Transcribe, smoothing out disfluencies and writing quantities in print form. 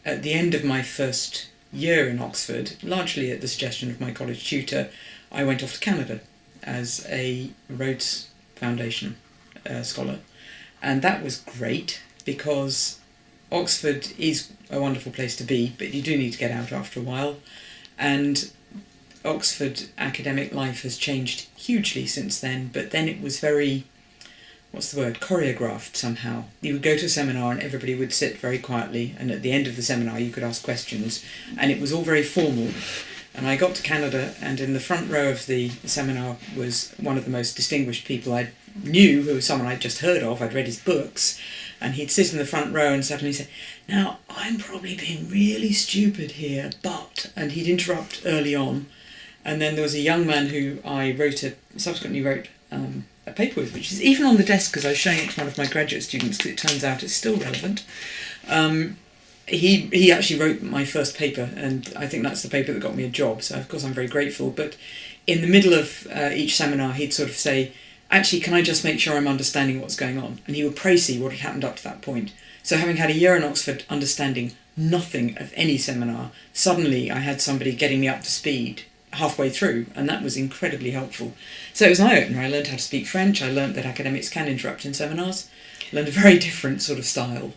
at the end of my first year in Oxford, largely at the suggestion of my college tutor, I went off to Canada as a Rhodes Foundation scholar. And that was great because Oxford is a wonderful place to be, but you do need to get out after a while. And Oxford academic life has changed hugely since then, but then it was very, choreographed somehow. You would go to a seminar and everybody would sit very quietly, and at the end of the seminar you could ask questions, and it was all very formal. And I got to Canada, and in the front row of the seminar was one of the most distinguished people I knew, who was someone I'd just heard of. I'd read his books, and he'd sit in the front row and suddenly say, "Now, I'm probably being really stupid here, but..." And he'd interrupt early on. And then there was a young man who I subsequently wrote a paper with, which is even on the desk because I was showing it to one of my graduate students because it turns out it's still relevant. He actually wrote my first paper, and I think that's the paper that got me a job, so of course I'm very grateful. But in the middle of each seminar he'd sort of say, "Actually, can I just make sure I'm understanding what's going on?" And he would précis what had happened up to that point. So having had a year in Oxford understanding nothing of any seminar, suddenly I had somebody getting me up to speed halfway through, and that was incredibly helpful. So it was an eye-opener. I learned how to speak French, I learned that academics can interrupt in seminars, learned a very different sort of style.